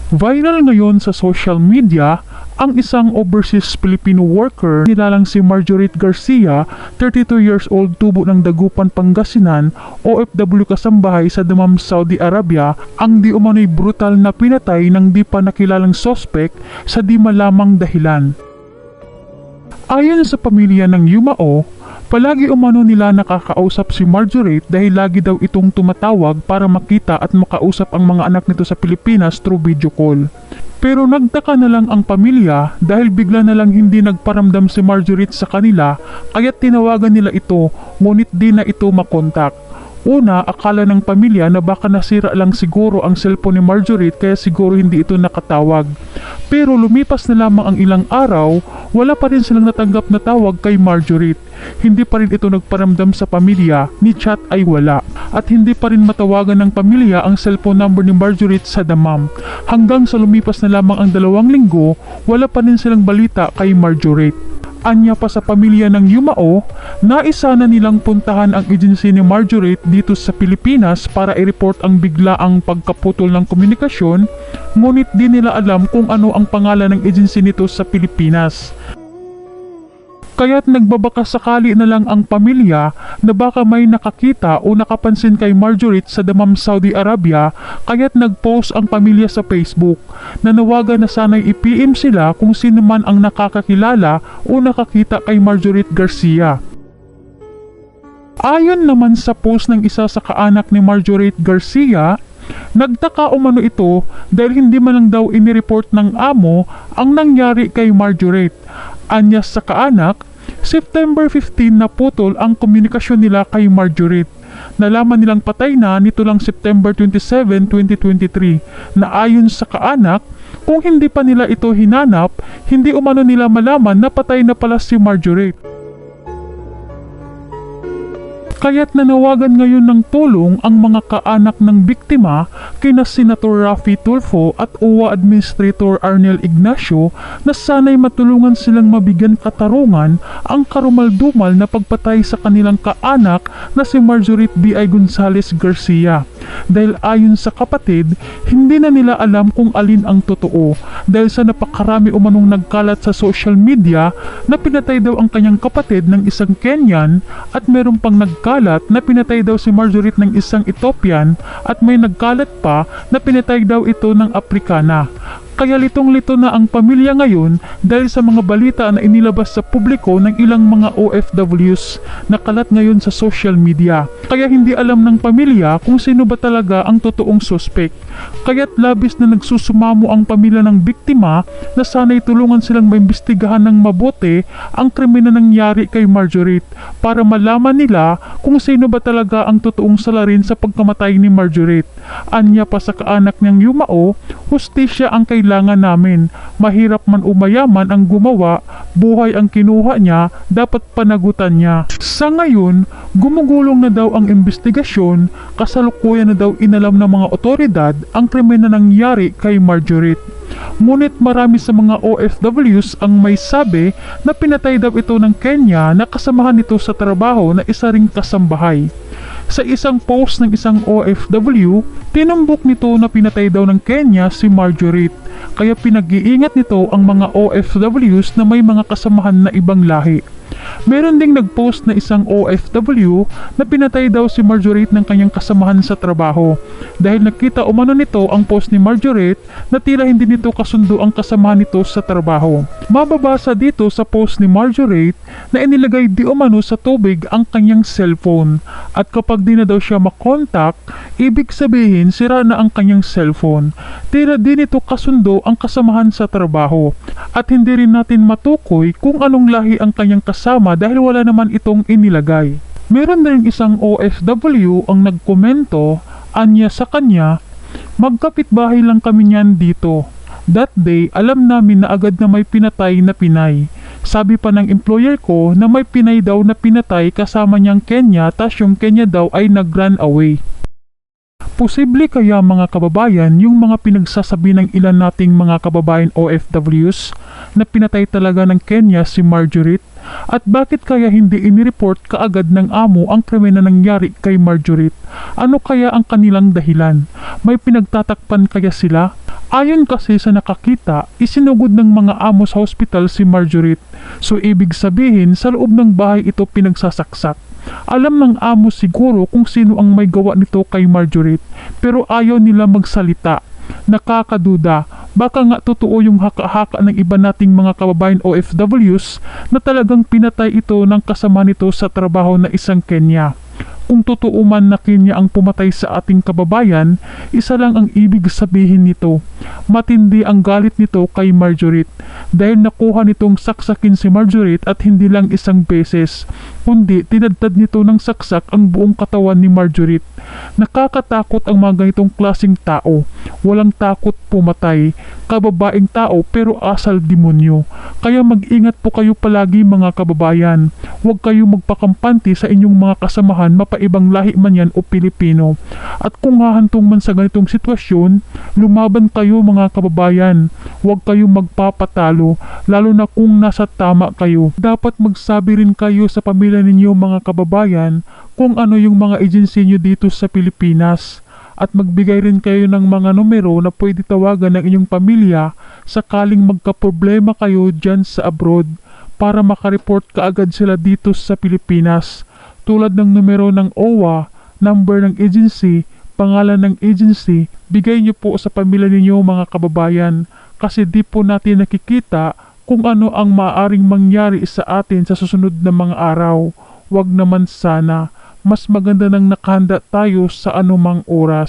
Viral ngayon sa social media ang isang overseas Filipino worker nilalang si Marjorie Garcia, 32 years old, tubo ng Dagupan, Pangasinan, OFW kasambahay sa Dammam, Saudi Arabia, ang di umano'y brutal na pinatay ng di pa nakilalang sospek sa di malamang dahilan. Ayon sa pamilya ng Yumao, palagi umano nila nakakausap si Marjorie dahil lagi daw itong tumatawag para makita at makausap ang mga anak nito sa Pilipinas through video call. Pero nagtaka na lang ang pamilya dahil bigla na lang hindi nagparamdam si Marjorie sa kanila, kaya't tinawagan nila ito ngunit di na ito makontak. Una, akala ng pamilya na baka nasira lang siguro ang cellphone ni Marjorie kaya siguro hindi ito nakatawag. Pero lumipas na lamang ang ilang araw, wala pa rin silang natanggap na tawag kay Marjorie. Hindi pa rin ito nagparamdam sa pamilya, ni chat ay wala. At hindi pa rin matawagan ng pamilya ang cellphone number ni Marjorie sa Dammam. Hanggang sa lumipas na lamang ang 2 linggo, wala pa rin silang balita kay Marjorie. Anya pa sa pamilya ng Yumao, naisa na nilang puntahan ang agency ni Marjorie dito sa Pilipinas para i-report ang biglaang pagkaputol ng komunikasyon, ngunit di nila alam kung ano ang pangalan ng agency nito sa Pilipinas. Kaya't nagbabaka sakali na lang ang pamilya na baka may nakakita o nakapansin kay Marjorie sa Dammam, Saudi Arabia, kaya't nag-post ang pamilya sa Facebook. Nanawagan na sana'y i-PM sila kung sino man ang nakakakilala o nakakita kay Marjorie Garcia. Ayon naman sa post ng isa sa kaanak ni Marjorie Garcia, nagtaka umano ito dahil hindi man lang daw inireport ng amo ang nangyari kay Marjorie. Anya sa kaanak, September 15 na putol ang komunikasyon nila kay Marjorie. Nalaman nilang patay na nito lang September 27, 2023 na ayon sa kaanak, kung hindi pa nila ito hinanap, hindi umano nila malaman na patay na pala si Marjorie. Kaya't nanawagan ngayon ng tulong ang mga kaanak ng biktima kina Senator Raffy Tulfo at OWA Administrator Arnel Ignacio na sana'y matulungan silang mabigyan katarungan ang karumaldumal na pagpatay sa kanilang kaanak na si Marjorie B.I. Gonzales Garcia. Dahil ayon sa kapatid, hindi na nila alam kung alin ang totoo dahil sa napakarami umanong nagkalat sa social media na pinatay daw ang kanyang kapatid ng isang Kenyan at meron pang nagkalat na pinatay daw si Marjorie ng isang Ethiopian at may nagkalat pa na pinatay daw ito ng Aprikana. Kaya litong-lito na ang pamilya ngayon dahil sa mga balita na inilabas sa publiko ng ilang mga OFWs na kalat ngayon sa social media. Kaya hindi alam ng pamilya kung sino ba talaga ang totoong suspect. Kaya't labis na nagsusumamo ang pamilya ng biktima na sana'y tulungan silang maimbestigahan ng mabuti ang krimen na nangyari kay Marjorie para malaman nila kung sino ba talaga ang totoong salarin sa pagkamatay ni Marjorie. Anya pa sa kaanak niyang Yumao, hustisya ang kailangan namin. Mahirap man o mayaman ang gumawa, buhay ang kinuha niya, dapat panagutan niya. Sa ngayon, gumugulong na daw ang investigasyon, kasalukuyan na daw inalam ng mga otoridad ang krimen na nangyari kay Marjorie. Ngunit marami sa mga OFWs ang may sabi na pinatay daw ito ng Kenya na kasamahan nito sa trabaho na isa ring kasambahay. Sa isang post ng isang OFW, tinumbok nito na pinatay daw ng Kenya si Marjorie. Kaya pinag-iingat nito ang mga OFWs na may mga kasamahan na ibang lahi. Meron ding nagpost na isang OFW na pinatay daw si Marjorie ng kanyang kasamahan sa trabaho. Dahil nakita umano nito ang post ni Marjorie na tila hindi nito kasundo ang kasamahan nito sa trabaho. Mababasa dito sa post ni Marjorie na inilagay di umano sa tubig ang kanyang cellphone. At kapag di na daw siya makontak, ibig sabihin sira na ang kanyang cellphone. Tila di nito kasundo ang kasamahan sa trabaho. At hindi rin natin matukoy kung anong lahi ang kanyang kasama dahil wala naman itong inilagay. Meron na rin isang OFW ang nagkomento, anya sa kanya, magkapitbahay lang kami niyan dito. That day, alam namin na agad na may pinatay na Pinay. Sabi pa ng employer ko na may Pinay daw na pinatay kasama niyang Kenya, tas yung Kenya daw ay nag-run away. Posible kaya mga kababayan yung mga pinagsasabi ng ilan nating mga kababayan OFWs na pinatay talaga ng Kenya si Marjorie At bakit kaya hindi inireport kaagad ng amo ang krimen na nangyari kay Marjorie? Ano kaya ang kanilang dahilan? May pinagtatakpan kaya sila? Ayon kasi sa nakakita, isinugod ng mga amo sa hospital si Marjorie. So ibig sabihin sa loob ng bahay ito pinagsasaksak. Alam ng amo siguro kung sino ang may gawa nito kay Marjorie, pero ayaw nila magsalita. Nakakaduda, baka nga totoo yung haka-haka ng iba nating mga kababayan OFWs na talagang pinatay ito ng kasama nito sa trabaho na isang Kenya. Kung totoo man na Kenya ang pumatay sa ating kababayan, isa lang ang ibig sabihin nito. Matindi ang galit nito kay Marjorie dahil nakuha nitong saksakin si Marjorie at hindi lang isang beses, kundi tinadtad nito ng saksak ang buong katawan ni Marjorie. Nakakatakot ang mga ganitong klaseng tao. Walang takot pumatay. Kababaeng tao pero asal demonyo. Kaya mag-ingat po kayo palagi mga kababayan. Huwag kayo magpakampante sa inyong mga kasamahan, mapaibang lahi man yan o Pilipino. At kung hahantong man sa ganitong sitwasyon, lumaban kayo mga kababayan. Huwag kayo magpapatalo, lalo na kung nasa tama kayo. Dapat magsabi rin kayo sa pamilya ninyo mga kababayan kung ano yung mga agency nyo dito sa Pilipinas. At magbigay rin kayo ng mga numero na pwede tawagan ng inyong pamilya sakaling magkaproblema kayo dyan sa abroad para makareport kaagad sila dito sa Pilipinas. Tulad ng numero ng OWA, number ng agency, pangalan ng agency, bigay nyo po sa pamilya ninyo mga kababayan kasi di po natin nakikita kung ano ang maaaring mangyari sa atin sa susunod na mga araw. Wag naman sana. Mas maganda nang nakahanda tayo sa anumang oras.